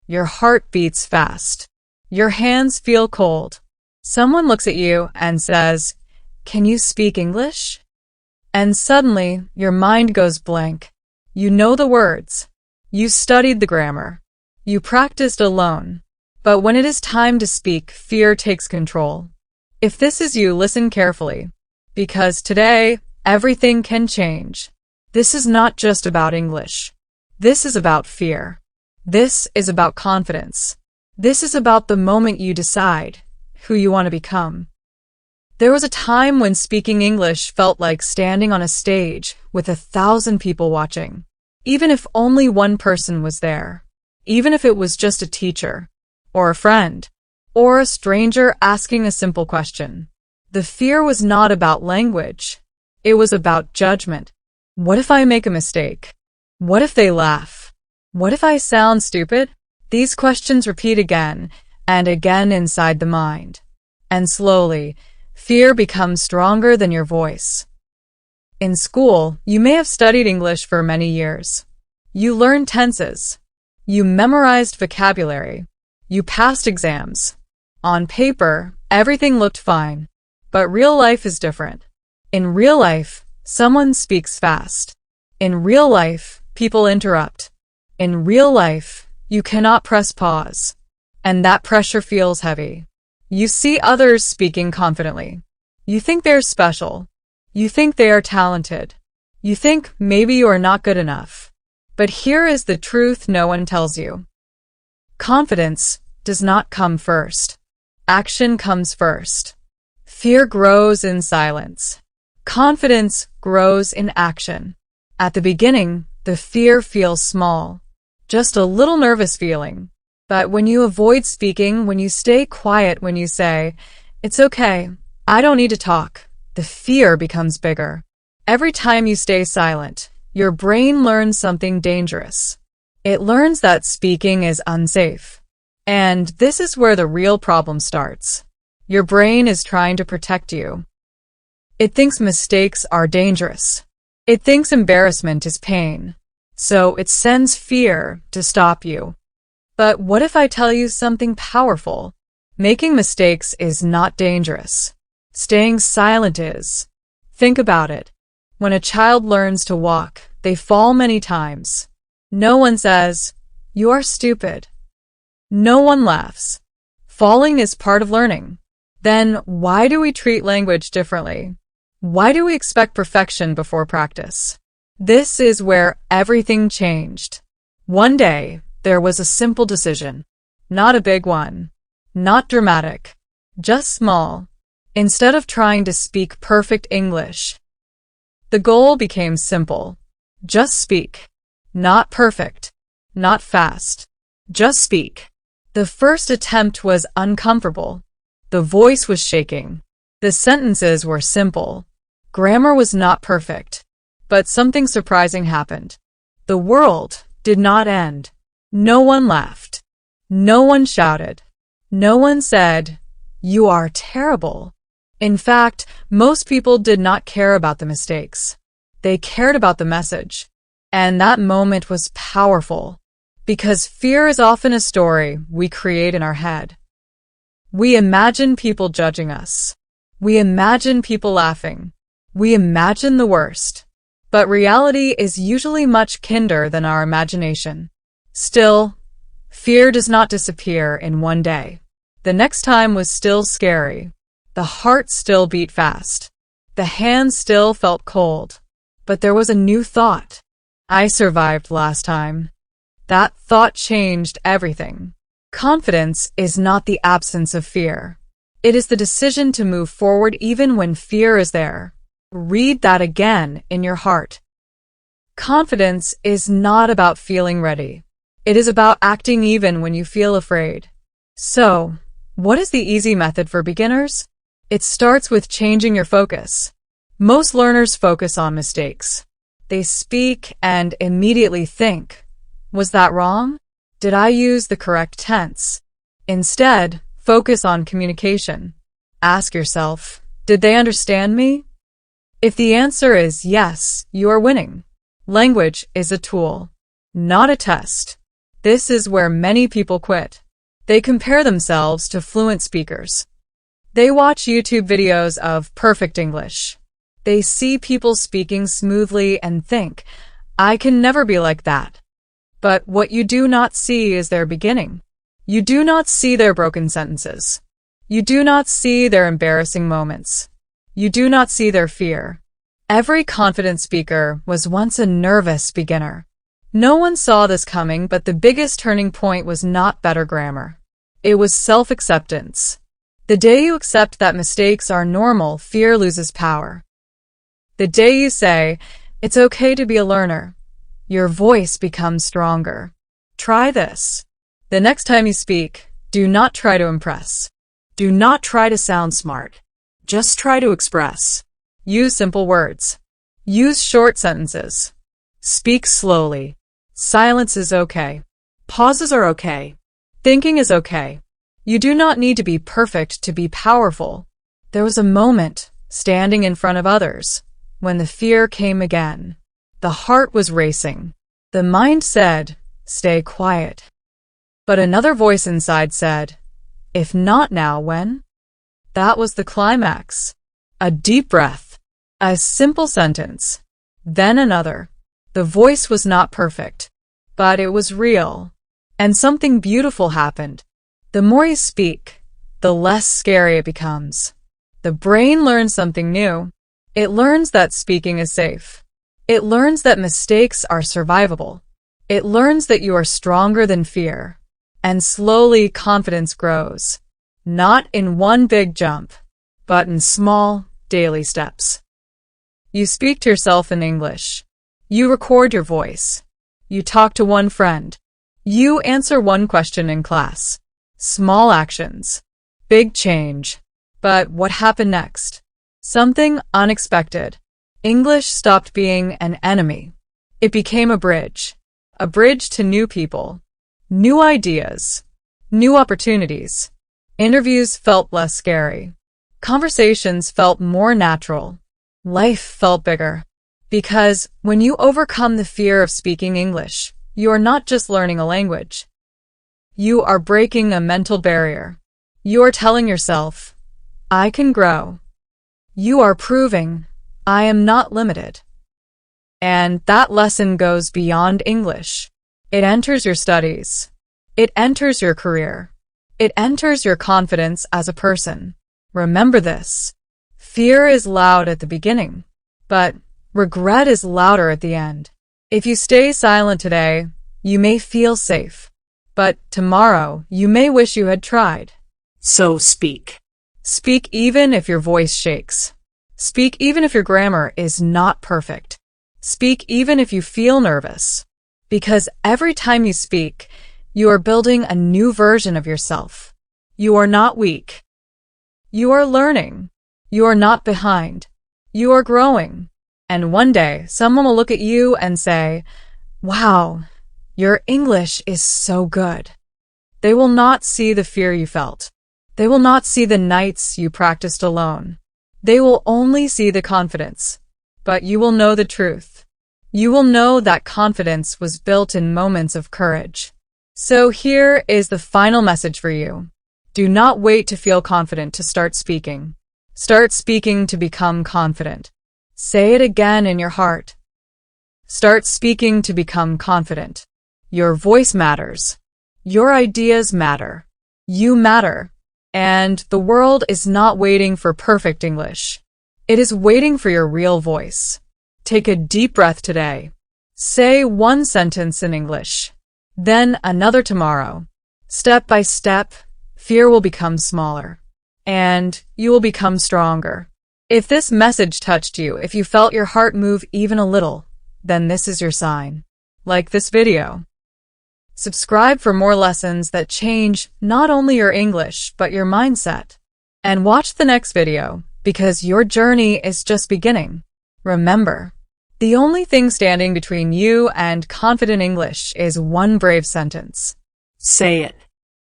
Your heart beats fast. Your hands feel cold. Someone looks at you and says, "Can you speak English?" And suddenly, your mind goes blank. You know the words. You studied the grammar. You practiced alone. But when it is time to speak, fear takes control. If this is you, listen carefully. Because today, everything can change. This is not just about English. This is about fear. This is about confidence. This is about the moment you decide who you want to become. There was a time when speaking English felt like standing on a stage with 1,000 people watching. Even if only one person was there. Even if it was just a teacher, or a friend, or a stranger asking a simple question. The fear was not about language. It was about judgment. What if I make a mistake? What if they laugh? What if I sound stupid? These questions repeat again and again inside the mind. And slowly, fear becomes stronger than your voice. In school, you may have studied English for many years. You learned tenses. You memorized vocabulary. You passed exams. On paper, everything looked fine. But real life is different. In real life, someone speaks fast. In real life, people interrupt. In real life, you cannot press pause. And that pressure feels heavy. You see others speaking confidently. You think they're special. You think they are talented. You think maybe you are not good enough. But here is the truth no one tells you. Confidence does not come first. Action comes first. Fear grows in silence. Confidence grows in action. At the beginning, the fear feels small. Just a little nervous feeling. But when you avoid speaking, when you stay quiet, when you say, "It's okay, I don't need to talk," the fear becomes bigger. Every time you stay silent, your brain learns something dangerous. It learns that speaking is unsafe. And this is where the real problem starts. Your brain is trying to protect you. It thinks mistakes are dangerous. It thinks embarrassment is pain. So it sends fear to stop you. But what if I tell you something powerful? Making mistakes is not dangerous. Staying silent is. Think about it. When a child learns to walk, they fall many times. No one says, "You are stupid." No one laughs. Falling is part of learning. Then why do we treat language differently? Why do we expect perfection before practice? This is where everything changed. One day, there was a simple decision. Not a big one. Not dramatic. Just small. Instead of trying to speak perfect English, the goal became simple. Just speak. Not perfect. Not fast. Just speak. The first attempt was uncomfortable. The voice was shaking. The sentences were simple. Grammar was not perfect. But something surprising happened. The world did not end. No one laughed. No one shouted. No one said, "You are terrible." In fact, most people did not care about the mistakes. They cared about the message. And that moment was powerful. Because fear is often a story we create in our head. We imagine people judging us. We imagine people laughing. We imagine the worst. But reality is usually much kinder than our imagination. Still, fear does not disappear in one day. The next time was still scary. The heart still beat fast. The hands still felt cold. But there was a new thought. I survived last time. That thought changed everything. Confidence is not the absence of fear. It is the decision to move forward even when fear is there. Read that again in your heart. Confidence is not about feeling ready. It is about acting even when you feel afraid. So, what is the easy method for beginners? It starts with changing your focus. Most learners focus on mistakes. They speak and immediately think, "Was that wrong? Did I use the correct tense?" Instead, focus on communication. Ask yourself, did they understand me? If the answer is yes, you are winning. Language is a tool, not a test. This is where many people quit. They compare themselves to fluent speakers. They watch YouTube videos of perfect English. They see people speaking smoothly and think, I can never be like that. But what you do not see is their beginning. You do not see their broken sentences. You do not see their embarrassing moments. You do not see their fear. Every confident speaker was once a nervous beginner. No one saw this coming, but the biggest turning point was not better grammar. It was self-acceptance. The day you accept that mistakes are normal, fear loses power. The day you say, it's okay to be a learner, your voice becomes stronger. Try this. The next time you speak, do not try to impress. Do not try to sound smart. Just try to express. Use simple words. Use short sentences. Speak slowly. Silence is okay. Pauses are okay. Thinking is okay. You do not need to be perfect to be powerful. There was a moment, standing in front of others, when the fear came again. The heart was racing. The mind said, stay quiet. But another voice inside said, if not now, when? That was the climax. A deep breath. A simple sentence. Then another. The voice was not perfect, but it was real. And something beautiful happened. The more you speak, the less scary it becomes. The brain learns something new. It learns that speaking is safe. It learns that mistakes are survivable. It learns that you are stronger than fear. And slowly confidence grows. Not in one big jump, but in small, daily steps. You speak to yourself in English. You record your voice. You talk to one friend. You answer one question in class. Small actions. Big change. But what happened next? Something unexpected. English stopped being an enemy. It became a bridge. A bridge to new people. New ideas. New opportunities. Interviews felt less scary. Conversations felt more natural. Life felt bigger. Because when you overcome the fear of speaking English, you are not just learning a language. You are breaking a mental barrier. You are telling yourself, I can grow. You are proving, I am not limited. And that lesson goes beyond English. It enters your studies. It enters your career. It enters your confidence as a person. Remember this. Fear is loud at the beginning, but regret is louder at the end. If you stay silent today, you may feel safe, but tomorrow you may wish you had tried. So speak. Speak even if your voice shakes. Speak even if your grammar is not perfect. Speak even if you feel nervous. Because every time you speak, you are building a new version of yourself. You are not weak. You are learning. You are not behind. You are growing. And one day, someone will look at you and say, wow, your English is so good. They will not see the fear you felt. They will not see the nights you practiced alone. They will only see the confidence. But you will know the truth. You will know that confidence was built in moments of courage. So here is the final message for you. Do not wait to feel confident to start speaking. Start speaking to become confident. Say it again in your heart. Start speaking to become confident. Your voice matters. Your ideas matter. You matter. And the world is not waiting for perfect English. It is waiting for your real voice. Take a deep breath today. Say one sentence in English. Then another tomorrow. Step by step, fear will become smaller. And you will become stronger. If this message touched you, if you felt your heart move even a little, then this is your sign. Like this video. Subscribe for more lessons that change not only your English, but your mindset. And watch the next video, because your journey is just beginning. Remember, the only thing standing between you and confident English is one brave sentence. Say it.